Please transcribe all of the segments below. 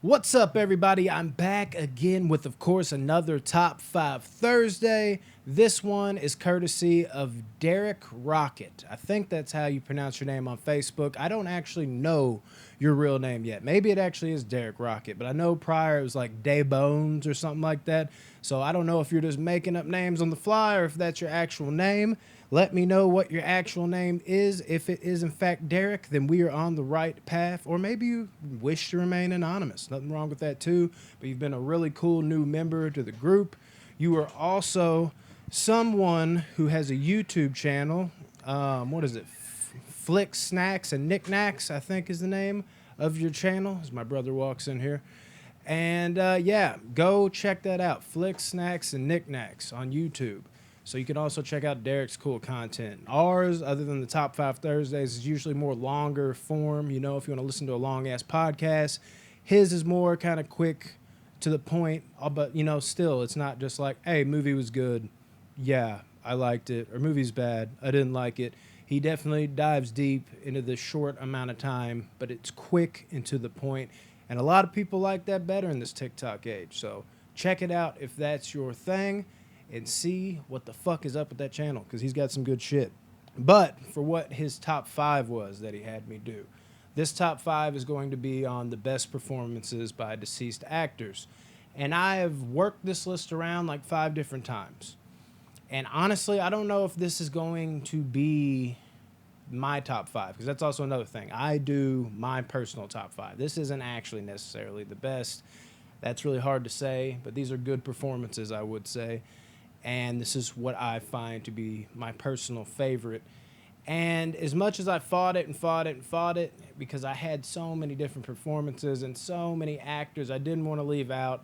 What's up, everybody? I'm back again with, of course, another Top 5 Thursday. This one is courtesy of Derek Rocket. I think that's how you pronounce your name on Facebook. I don't actually know your real name yet. Maybe it actually is Derek Rocket, but I know prior it was like Day Bones or something like that. So I don't know if you're just making up names on the fly or if that's your actual name. Let me know what your actual name is. If it is, in fact, Derek, then we are on the right path. Or maybe you wish to remain anonymous. Nothing wrong with that, too. But you've been a really cool new member to the group. You are also someone who has a YouTube channel. What is it? Flick Snacks and Knickknacks, I think is the name of your channel, as my brother walks in here. And yeah, go check that out. Flick Snacks and Knickknacks on YouTube. So you can also check out Derek's cool content. Ours, other than the Top 5 Thursdays, is usually more longer form. You know, if you want to listen to a long-ass podcast. His is more kind of quick to the point. But, you know, still, it's not just like, hey, movie was good. Yeah, I liked it. Or movie's bad. I didn't like it. He definitely dives deep into the short amount of time, but it's quick and to the point. And a lot of people like that better in this TikTok age. So check it out if that's your thing and see what the fuck is up with that channel because he's got some good shit. But for what his top 5 was that he had me do, this top 5 is going to be on the best performances by deceased actors. And I have worked this list around like 5 different times. And honestly, I don't know if this is going to be my top 5 because that's also another thing. I do my personal top 5. This isn't actually necessarily the best. That's really hard to say, but these are good performances, I would say. And this is what I find to be my personal favorite. And as much as I fought it and fought it and fought it, because I had so many different performances and so many actors I didn't want to leave out,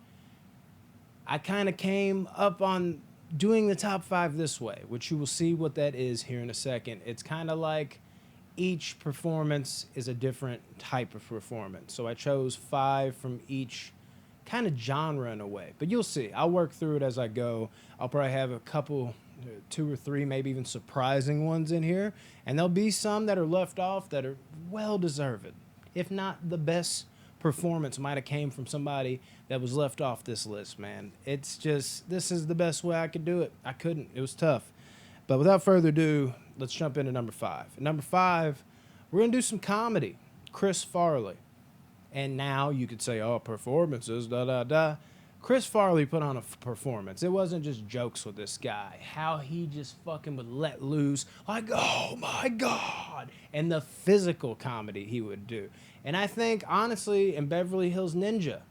I kind of came up on doing the top 5 this way, which you will see what that is here in a second. It's kind of like each performance is a different type of performance. So I chose 5 from each kind of genre in a way, but you'll see. I'll work through it as I go. I'll probably have a couple, 2 or 3, maybe even surprising ones in here, and there'll be some that are left off that are well deserved. If not, the best performance might have came from somebody that was left off this list, man. It's just, this is the best way I could do it. I couldn't. It was tough. But without further ado, let's jump into number 5. At number 5, we're going to do some comedy. Chris Farley. And now you could say, oh, performances, da da da. Chris Farley put on a performance. It wasn't just jokes with this guy. How he just fucking would let loose, like, oh my God. And the physical comedy he would do. And I think, honestly, in Beverly Hills Ninja,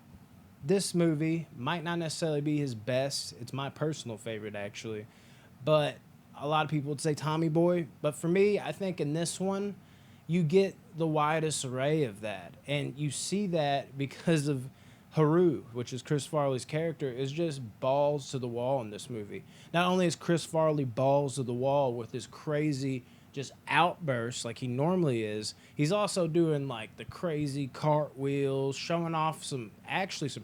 this movie might not necessarily be his best. It's my personal favorite, actually. But a lot of people would say Tommy Boy. But for me, I think in this one, you get the widest array of that. And you see that because of Haru, which is Chris Farley's character, is just balls to the wall in this movie. Not only is Chris Farley balls to the wall with his crazy just outbursts like he normally is, he's also doing like the crazy cartwheels, showing off some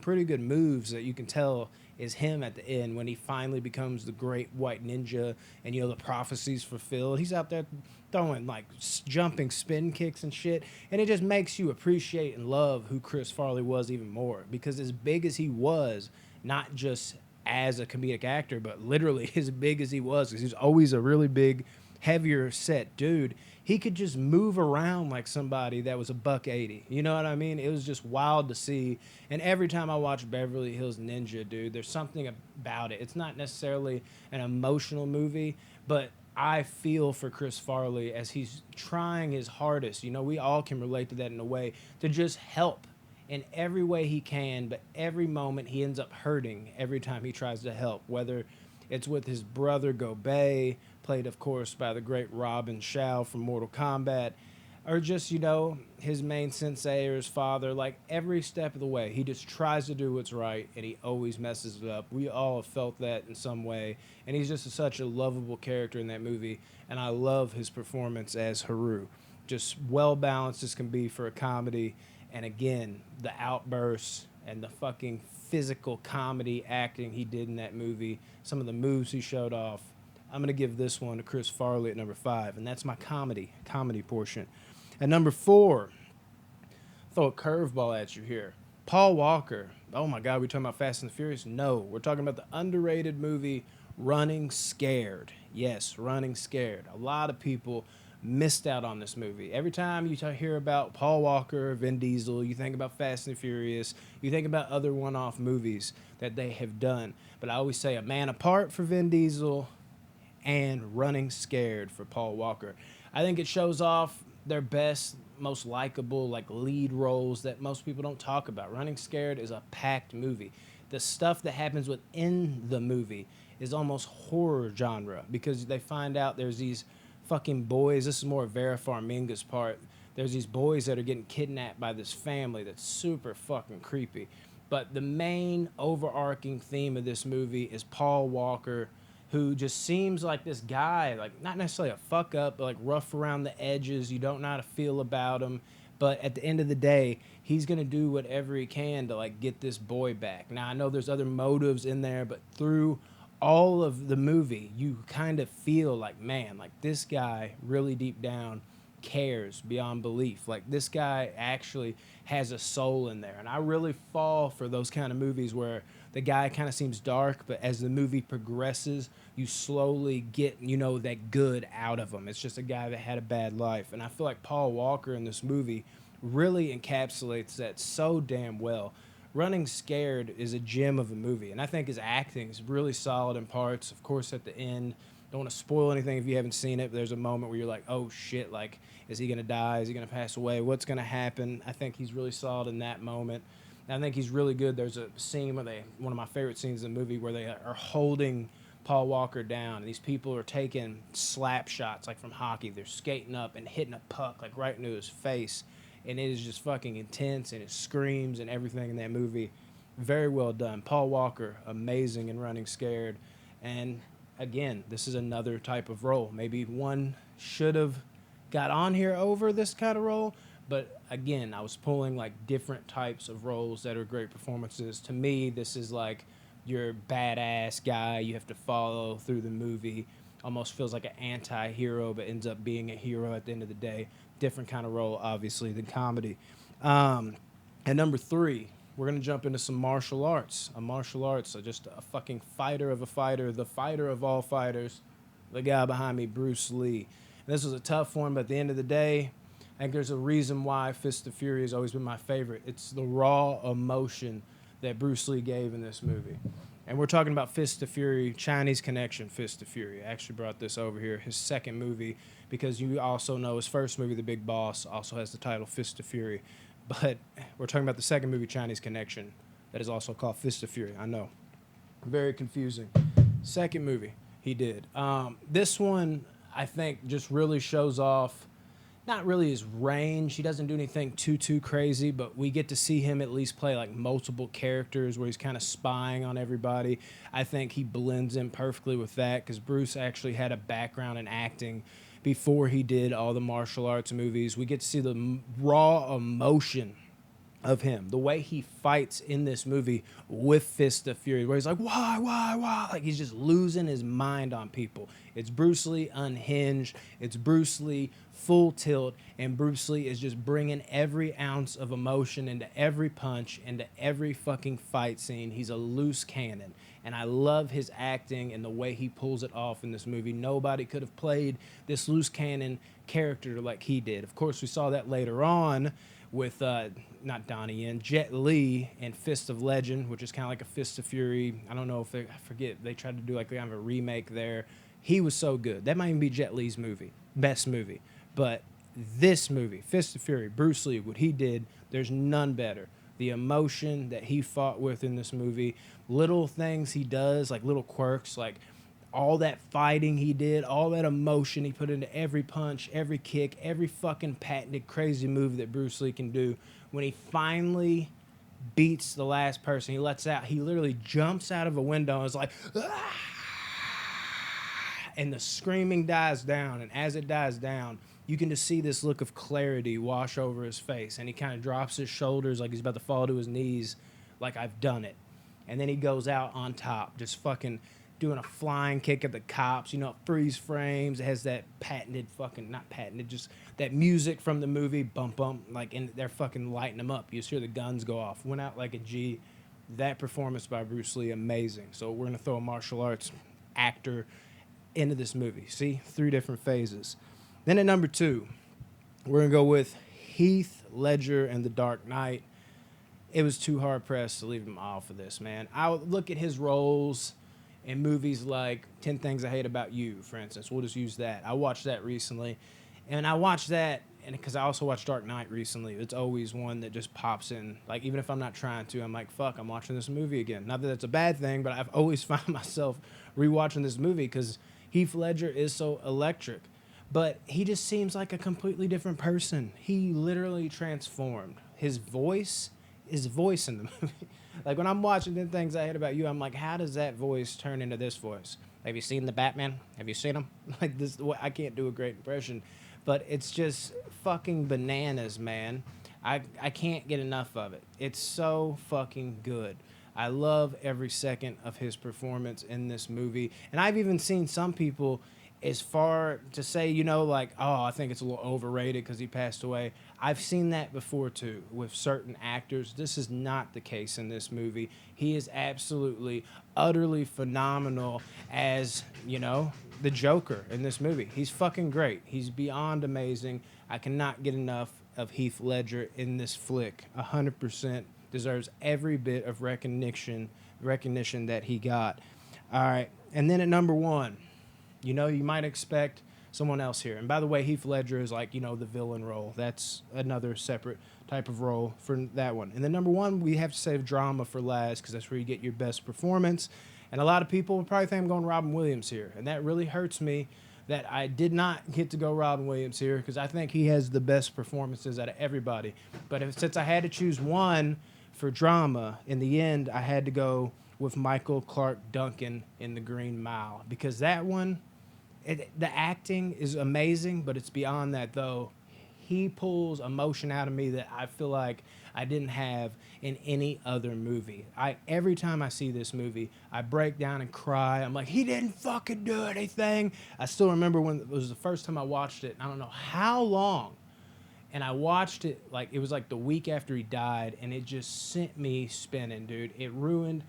pretty good moves that you can tell is him at the end when he finally becomes the great white ninja and, you know, the prophecy's fulfilled. He's out there throwing like jumping spin kicks and shit, and it just makes you appreciate and love who Chris Farley was even more, because as big as he was, not just as a comedic actor, but literally as big as he was, because he's always a really big, heavier set dude, he could just move around like somebody that was a buck 80. You know what I mean? It was just wild to see. And every time I watch Beverly Hills Ninja, dude, there's something about it. It's not necessarily an emotional movie, but I feel for Chris Farley as he's trying his hardest. You know, we all can relate to that in a way, to just help in every way he can, but every moment he ends up hurting every time he tries to help, whether it's with his brother Gobei, played, of course, by the great Robin Shao from Mortal Kombat, or just, you know, his main sensei or his father. Like, every step of the way, he just tries to do what's right, and he always messes it up. We all have felt that in some way, and he's just such a lovable character in that movie, and I love his performance as Haru. Just well-balanced as can be for a comedy, and again, the outbursts and the fucking physical comedy acting he did in that movie, some of the moves he showed off. I'm going to give this one to Chris Farley at number 5, and that's my comedy portion. At number 4, throw a curveball at you here. Paul Walker. Oh my God, we talking about Fast and the Furious? No, we're talking about the underrated movie Running Scared. Yes, Running Scared. A lot of people missed out on this movie. Every time you hear about Paul Walker, Vin Diesel, you think about Fast and the Furious, you think about other one-off movies that they have done. But I always say a man apart for Vin Diesel and Running Scared for Paul Walker. I think it shows off their best, most likable, like lead roles that most people don't talk about. Running Scared is a packed movie. The stuff that happens within the movie is almost horror genre because they find out there's these fucking boys. This is more Vera Farminga's part. There's these boys that are getting kidnapped by this family that's super fucking creepy. But the main overarching theme of this movie is Paul Walker, who just seems like this guy, like not necessarily a fuck up, but like rough around the edges. You don't know how to feel about him. But at the end of the day, he's gonna do whatever he can to like get this boy back. Now I know there's other motives in there, but through all of the movie, you kind of feel like, man, like this guy really deep down cares beyond belief. Like this guy actually has a soul in there. And I really fall for those kind of movies where the guy kind of seems dark, but as the movie progresses, you slowly get, you know, that good out of him. It's just a guy that had a bad life. And I feel like Paul Walker in this movie really encapsulates that so damn well. Running Scared is a gem of a movie, and I think his acting is really solid in parts. Of course, at the end, don't want to spoil anything if you haven't seen it, but there's a moment where you're like, oh shit, like, is he going to die? Is he going to pass away? What's going to happen? I think he's really solid in that moment. And I think he's really good. There's a scene where one of my favorite scenes in the movie where they are holding Paul Walker down, and these people are taking slap shots like from hockey. They're skating up and hitting a puck like right into his face, and it is just fucking intense, and it screams and everything in that movie. Very well done. Paul Walker, amazing in Running Scared. And again, this is another type of role. Maybe one should have got on here over this kind of role, but again, I was pulling like different types of roles that are great performances. To me, this is like your badass guy you have to follow through the movie. Almost feels like an anti-hero, but ends up being a hero at the end of the day. Different kind of role, obviously, than comedy. And number 3, we're going to jump into some martial arts. Just a fucking fighter of a fighter, the fighter of all fighters, the guy behind me, Bruce Lee. And this was a tough one, but at the end of the day, I think there's a reason why Fist of Fury has always been my favorite. It's the raw emotion that Bruce Lee gave in this movie. And we're talking about Fist of Fury, Chinese Connection, Fist of Fury. I actually brought this over here, his second movie, because you also know his first movie, The Big Boss, also has the title Fist of Fury. But we're talking about the second movie, Chinese Connection, that is also called Fist of Fury. I know. Very confusing. Second movie he did. This one, I think, just really shows off not really his range. He doesn't do anything too crazy, but we get to see him at least play like multiple characters where he's kind of spying on everybody. I think he blends in perfectly with that because Bruce actually had a background in acting before he did all the martial arts movies. We get to see the raw emotion of him, the way he fights in this movie with Fist of Fury, where he's like, why? Like he's just losing his mind on people. It's Bruce Lee unhinged. It's Bruce Lee full tilt, and Bruce Lee is just bringing every ounce of emotion into every punch, into every fucking fight scene. He's a loose cannon, and I love his acting and the way he pulls it off in this movie. Nobody could have played this loose cannon character like he did. Of course, we saw that later on with not Donnie Yen, Jet Li in Fist of Legend, which is kind of like a Fist of Fury. I don't know if I forget, they tried to do like kind of a remake there. He was so good. That might even be Jet Li's best movie. But this movie, Fist of Fury, Bruce Lee, what he did, there's none better. The emotion that he fought with in this movie, little things he does, like little quirks, like all that fighting he did, all that emotion he put into every punch, every kick, every fucking patented crazy move that Bruce Lee can do. When he finally beats the last person, he lets out, he literally jumps out of a window and is like, ah! And the screaming dies down. And as it dies down, you can just see this look of clarity wash over his face. And he kind of drops his shoulders like he's about to fall to his knees, like I've done it. And then he goes out on top, just fucking doing a flying kick at the cops. You know, freeze frames. It has that patented fucking not patented, just that music from the movie, bump bump. Like, and they're fucking lighting them up. You just hear the guns go off. Went out like a G. That performance by Bruce Lee, amazing. So we're gonna throw a martial arts actor into this movie. See, 3 different phases. Then at number 2, we're gonna go with Heath Ledger and The Dark Knight. It was too hard pressed to leave him off of this, man. I would look at his roles in movies like 10 Things I Hate About You, for instance. We'll just use that. I watched that recently, and I watched that, and because I also watched Dark Knight recently. It's always one that just pops in. Like, even if I'm not trying to, I'm like, fuck, I'm watching this movie again. Not that that's a bad thing, but I've always found myself rewatching this movie because Heath Ledger is so electric. But he just seems like a completely different person. He literally transformed. His voice in the movie. Like, when I'm watching the Things I Hate About You, I'm like, how does that voice turn into this voice? Have you seen the Batman? Have you seen him? Like, this, I can't do a great impression, but it's just fucking bananas, man. I can't get enough of it. It's so fucking good. I love every second of his performance in this movie. And I've even seen some people as far to say, you know, like, oh, I think it's a little overrated because he passed away. I've seen that before, too, with certain actors. This is not the case in this movie. He is absolutely, utterly phenomenal as, you know, the Joker in this movie. He's fucking great. He's beyond amazing. I cannot get enough of Heath Ledger in this flick. 100% deserves every bit of recognition that he got. All right, and then at number 1, you know, you might expect someone else here. And by the way, Heath Ledger is like, you know, the villain role. That's another separate type of role for that one. And then number 1, we have to save drama for last because that's where you get your best performance. And a lot of people would probably think I'm going Robin Williams here. And that really hurts me that I did not get to go Robin Williams here because I think he has the best performances out of everybody. But since I had to choose one for drama, in the end, I had to go with Michael Clark Duncan in The Green Mile because that one, the acting is amazing, but it's beyond that, though. He pulls emotion out of me that I feel like I didn't have in any other movie. Every time I see this movie, I break down and cry. I'm like, he didn't fucking do anything. I still remember when it was the first time I watched it. I don't know how long. And I watched it, like, it was like the week after he died, and it just sent me spinning, dude. It ruined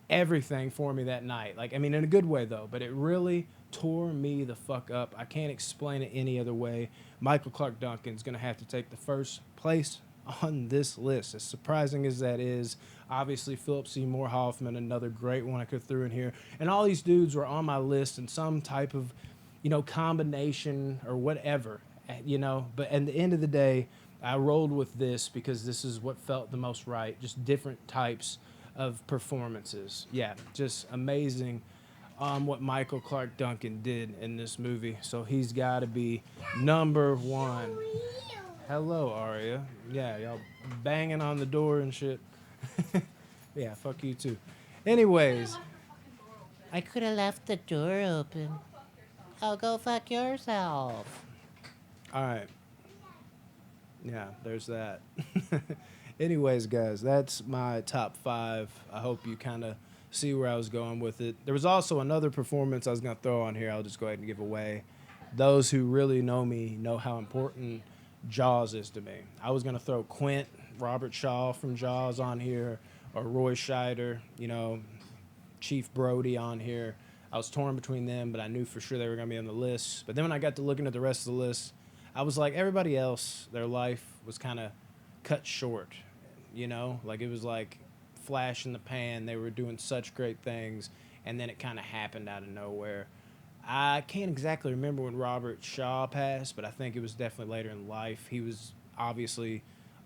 everything for me that night. Like, I mean, in a good way, though, but it really tore me the fuck up. I can't explain it any other way. Michael Clark Duncan's going to have to take the first place on this list, as surprising as that is. Obviously, Philip Seymour Hoffman, another great one I could throw in here. And all these dudes were on my list in some type of, you know, combination or whatever, you know. But at the end of the day, I rolled with this because this is what felt the most right. Just different types of performances. Yeah, just amazing what Michael Clark Duncan did in this movie. So he's got to be number 1. Hello, Aria. Yeah, y'all banging on the door and shit. Yeah, fuck you too. Anyways, I could have left the door open. Oh, go fuck yourself. all right. Yeah, there's that. Anyways, guys, that's my top 5. I hope you kind of see where I was going with it. There was also another performance I was going to throw on here. I'll just go ahead and give away. Those who really know me know how important Jaws is to me. I was going to throw Quint, Robert Shaw from Jaws on here, or Roy Scheider, you know, Chief Brody on here. I was torn between them, but I knew for sure they were going to be on the list. But then when I got to looking at the rest of the list, I was like, everybody else, their life was kind of cut short, you know? Like, it was like flash in the pan. They were doing such great things, and then it kind of happened out of nowhere. I can't exactly remember when Robert Shaw passed, but I think it was definitely later in life. He was obviously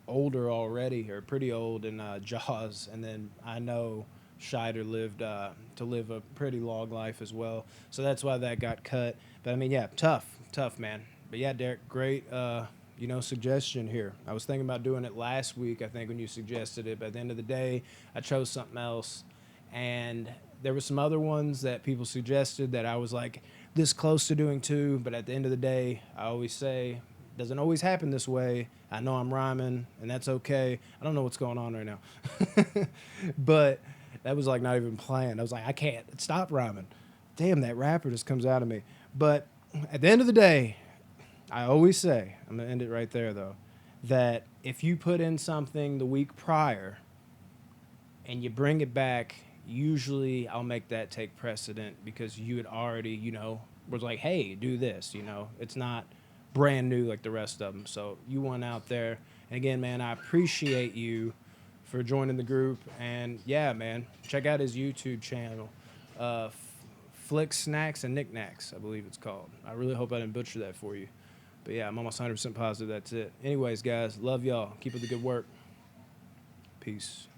older already, or pretty old in Jaws, and then I know Scheider lived to live a pretty long life as well, so that's why that got cut. But I mean, yeah, tough, man. But yeah, Derek, great, you know, suggestion here. I was thinking about doing it last week, I think, when you suggested it, but at the end of the day, I chose something else, and there were some other ones that people suggested that I was like this close to doing too, but at the end of the day, I always say, doesn't always happen this way. I know I'm rhyming, and that's okay. I don't know what's going on right now. But that was like not even planned. I was like, I can't stop rhyming. damn, that rapper just comes out of me. But at the end of the day, I always say, I'm going to end it right there though, that if you put in something the week prior and you bring it back, usually I'll make that take precedent because you had already, was like, hey, do this, It's not brand new like the rest of them. So you went out there. And again, man, I appreciate you for joining the group. And yeah, man, check out his YouTube channel. Flick Snacks and Knickknacks, I believe it's called. I really hope I didn't butcher that for you. But yeah, I'm almost 100% positive that's it. Anyways, guys, love y'all. Keep up the good work. Peace.